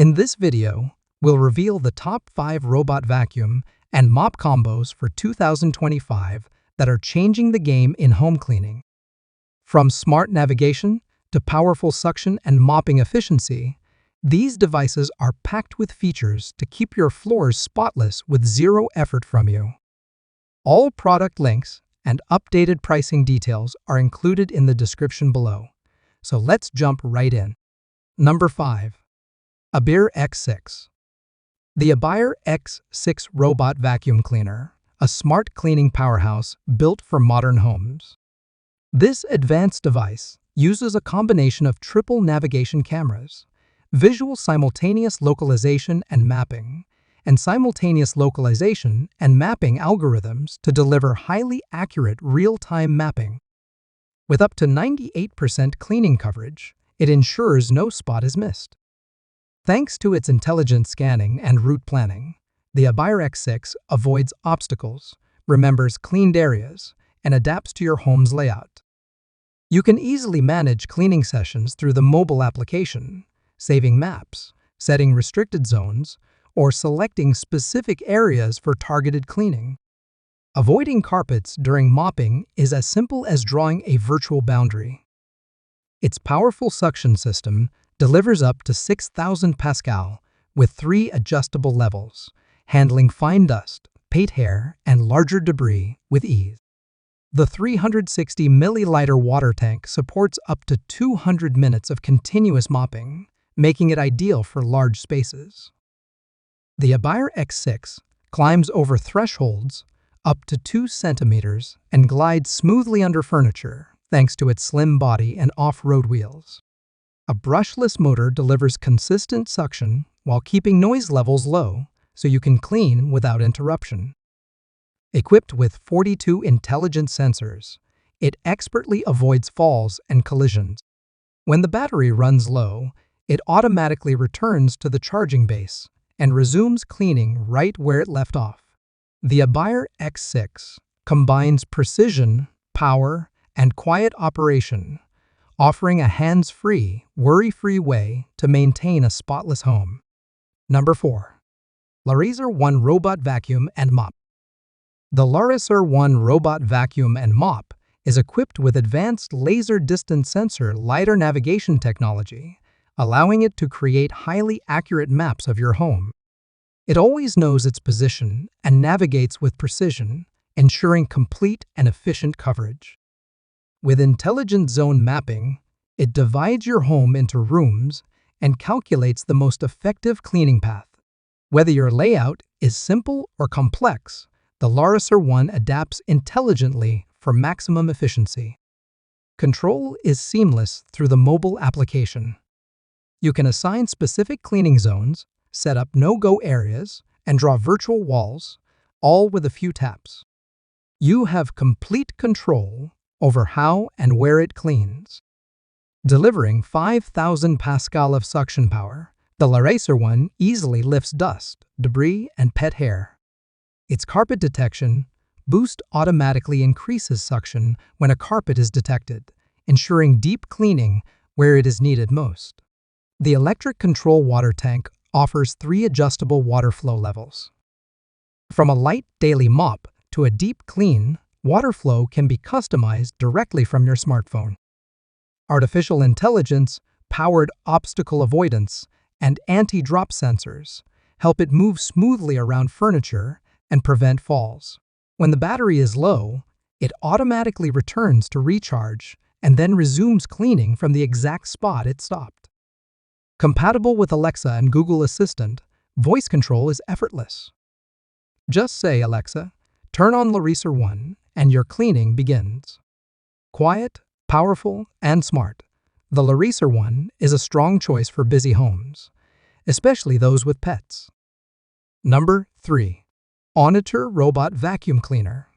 In this video, we'll reveal the top 5 robot vacuum and mop combos for 2025 that are changing the game in home cleaning. From smart navigation to powerful suction and mopping efficiency, these devices are packed with features to keep your floors spotless with zero effort from you. All product links and updated pricing details are included in the description below, so let's jump right in. Number 5. ABIR X6. The ABIR X6 Robot Vacuum Cleaner, a smart cleaning powerhouse built for modern homes. This advanced device uses a combination of triple navigation cameras, visual simultaneous localization and mapping, and simultaneous localization and mapping algorithms to deliver highly accurate real-time mapping. With up to 98% cleaning coverage, it ensures no spot is missed. Thanks to its intelligent scanning and route planning, the ABIR X6 avoids obstacles, remembers cleaned areas, and adapts to your home's layout. You can easily manage cleaning sessions through the mobile application, saving maps, setting restricted zones, or selecting specific areas for targeted cleaning. Avoiding carpets during mopping is as simple as drawing a virtual boundary. Its powerful suction system delivers up to 6,000 pascal with 3 adjustable levels, handling fine dust, pet hair, and larger debris with ease. The 360 milliliter water tank supports up to 200 minutes of continuous mopping, making it ideal for large spaces. The ABIR X6 climbs over thresholds up to 2 centimeters and glides smoothly under furniture thanks to its slim body and off-road wheels. A brushless motor delivers consistent suction while keeping noise levels low so you can clean without interruption. Equipped with 42 intelligent sensors, it expertly avoids falls and collisions. When the battery runs low, it automatically returns to the charging base and resumes cleaning right where it left off. The ABIR X6 combines precision, power, and quiet operation, offering a hands-free, worry-free way to maintain a spotless home. Number 4. Laresar 1 Robot Vacuum and Mop. The Laresar 1 Robot Vacuum and Mop is equipped with advanced laser distance sensor lidar navigation technology, allowing it to create highly accurate maps of your home. It always knows its position and navigates with precision, ensuring complete and efficient coverage. With intelligent zone mapping, it divides your home into rooms and calculates the most effective cleaning path. Whether your layout is simple or complex, the Laresar 1 adapts intelligently for maximum efficiency. Control is seamless through the mobile application. You can assign specific cleaning zones, set up no-go areas, and draw virtual walls, all with a few taps. You have complete control over how and where it cleans. Delivering 5,000 pascal of suction power, the Laresar 1 easily lifts dust, debris, and pet hair. Its carpet detection boost automatically increases suction when a carpet is detected, ensuring deep cleaning where it is needed most. The electric control water tank offers 3 adjustable water flow levels. From a light daily mop to a deep clean, water flow can be customized directly from your smartphone. Artificial intelligence, powered obstacle avoidance, and anti-drop sensors help it move smoothly around furniture and prevent falls. When the battery is low, it automatically returns to recharge and then resumes cleaning from the exact spot it stopped. Compatible with Alexa and Google Assistant, voice control is effortless. Just say, "Alexa, turn on Laresar 1, and your cleaning begins." Quiet, powerful, and smart, the Laresar 1 is a strong choice for busy homes, especially those with pets. Number 3. Honiture Robot Vacuum Cleaner.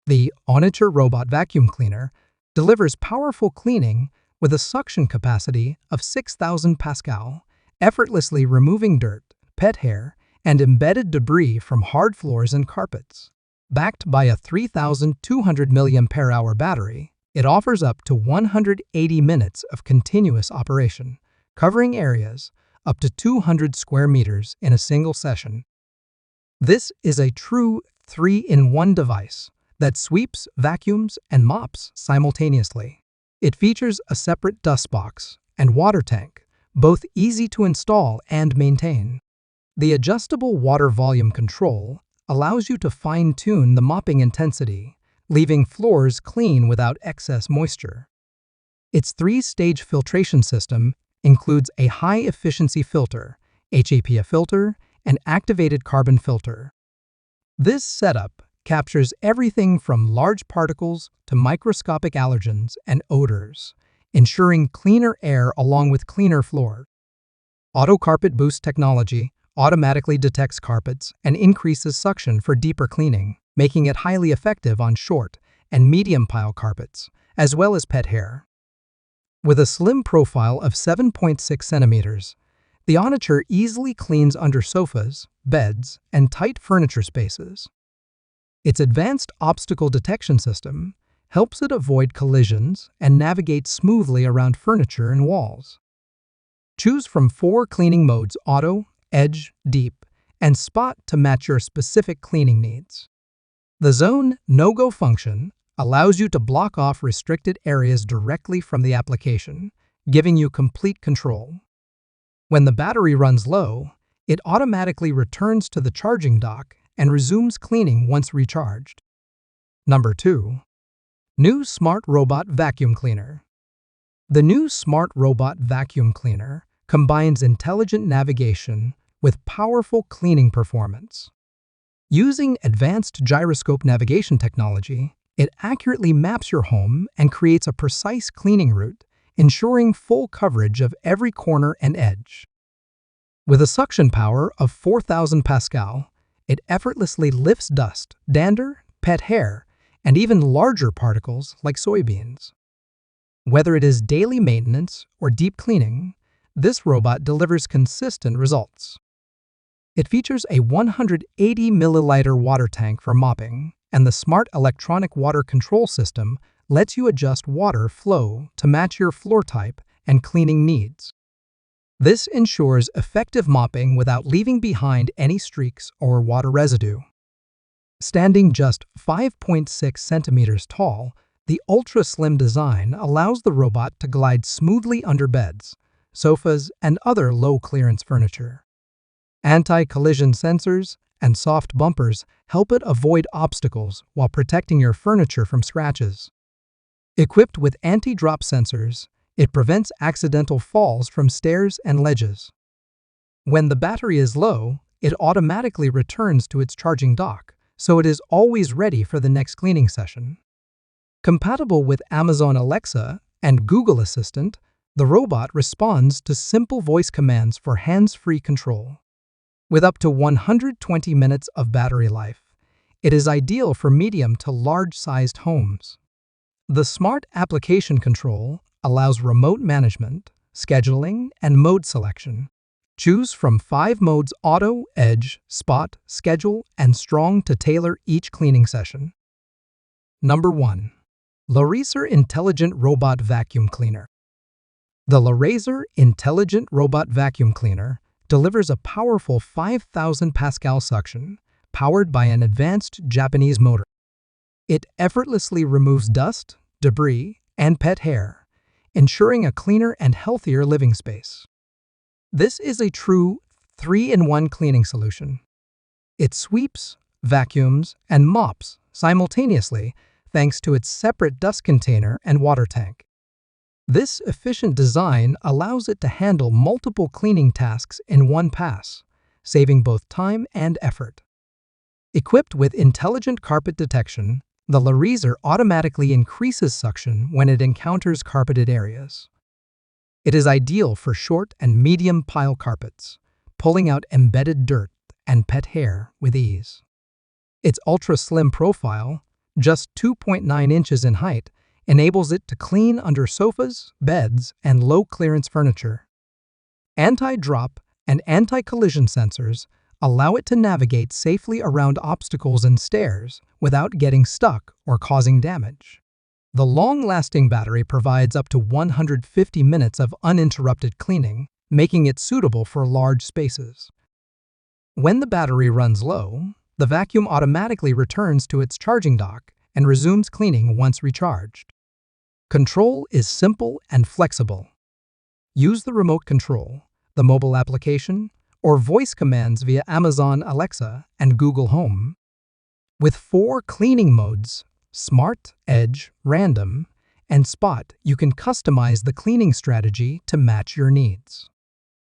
The Honiture Robot Vacuum Cleaner delivers powerful cleaning with a suction capacity of 6,000 pascal, effortlessly removing dirt, pet hair, and embedded debris from hard floors and carpets. Backed by a 3,200 mAh battery, it offers up to 180 minutes of continuous operation, covering areas up to 200 square meters in a single session. This is a true 3-in-1 device that sweeps, vacuums, and mops simultaneously. It features a separate dust box and water tank, both easy to install and maintain. The adjustable water volume control allows you to fine-tune the mopping intensity, leaving floors clean without excess moisture. Its 3-stage filtration system includes a high-efficiency filter, HEPA filter, and activated carbon filter. This setup captures everything from large particles to microscopic allergens and odors, ensuring cleaner air along with cleaner floor. Auto Carpet Boost technology automatically detects carpets and increases suction for deeper cleaning, making it highly effective on short and medium pile carpets, as well as pet hair. With a slim profile of 7.6 centimeters, the Honiture easily cleans under sofas, beds, and tight furniture spaces. Its advanced obstacle detection system helps it avoid collisions and navigate smoothly around furniture and walls. Choose from 4 cleaning modes: Auto, Edge, Deep, and Spot to match your specific cleaning needs. The Zone No-Go function allows you to block off restricted areas directly from the application, giving you complete control. When the battery runs low, it automatically returns to the charging dock and resumes cleaning once recharged. Number 2. New Smart Robot Vacuum Cleaner. The new Smart Robot Vacuum Cleaner combines intelligent navigation with powerful cleaning performance. Using advanced gyroscope navigation technology, it accurately maps your home and creates a precise cleaning route, ensuring full coverage of every corner and edge. With a suction power of 4,000 Pascal, it effortlessly lifts dust, dander, pet hair, and even larger particles like soybeans. Whether it is daily maintenance or deep cleaning, this robot delivers consistent results. It features a 180 milliliter water tank for mopping, and the smart electronic water control system lets you adjust water flow to match your floor type and cleaning needs. This ensures effective mopping without leaving behind any streaks or water residue. Standing just 5.6 centimeters tall, the ultra-slim design allows the robot to glide smoothly under beds, sofas, and other low-clearance furniture. Anti-collision sensors and soft bumpers help it avoid obstacles while protecting your furniture from scratches. Equipped with anti-drop sensors, it prevents accidental falls from stairs and ledges. When the battery is low, it automatically returns to its charging dock, so it is always ready for the next cleaning session. Compatible with Amazon Alexa and Google Assistant, the robot responds to simple voice commands for hands-free control. With up to 120 minutes of battery life, it is ideal for medium to large-sized homes. The Smart Application Control allows remote management, scheduling, and mode selection. Choose from 5 modes: Auto, Edge, Spot, Schedule, and Strong to tailor each cleaning session. Number 1. Laresar Intelligent Robot Vacuum Cleaner. The Laresar Intelligent Robot Vacuum Cleaner delivers a powerful 5,000 Pascal suction, powered by an advanced Japanese motor. It effortlessly removes dust, debris, and pet hair, ensuring a cleaner and healthier living space. This is a true 3-in-1 cleaning solution. It sweeps, vacuums, and mops simultaneously thanks to its separate dust container and water tank. This efficient design allows it to handle multiple cleaning tasks in one pass, saving both time and effort. Equipped with intelligent carpet detection, the Laresar automatically increases suction when it encounters carpeted areas. It is ideal for short and medium pile carpets, pulling out embedded dirt and pet hair with ease. Its ultra-slim profile, just 2.9 inches in height, enables it to clean under sofas, beds, and low-clearance furniture. Anti-drop and anti-collision sensors allow it to navigate safely around obstacles and stairs without getting stuck or causing damage. The long-lasting battery provides up to 150 minutes of uninterrupted cleaning, making it suitable for large spaces. When the battery runs low, the vacuum automatically returns to its charging dock and resumes cleaning once recharged. Control is simple and flexible. Use the remote control, the mobile application, or voice commands via Amazon Alexa and Google Home. With 4 cleaning modes, Smart, Edge, Random, and Spot, you can customize the cleaning strategy to match your needs.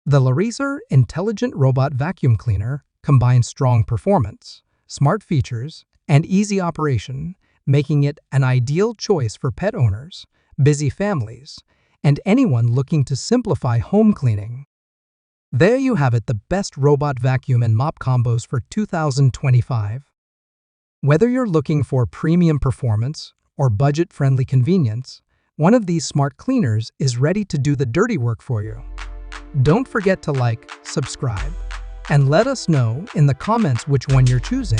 The Laresar Intelligent Robot Vacuum Cleaner combines strong performance, smart features, and easy operation, making it an ideal choice for pet owners, busy families, and anyone looking to simplify home cleaning. There you have it, the best robot vacuum and mop combos for 2025. Whether you're looking for premium performance or budget-friendly convenience, one of these smart cleaners is ready to do the dirty work for you. Don't forget to like, subscribe, and let us know in the comments which one you're choosing.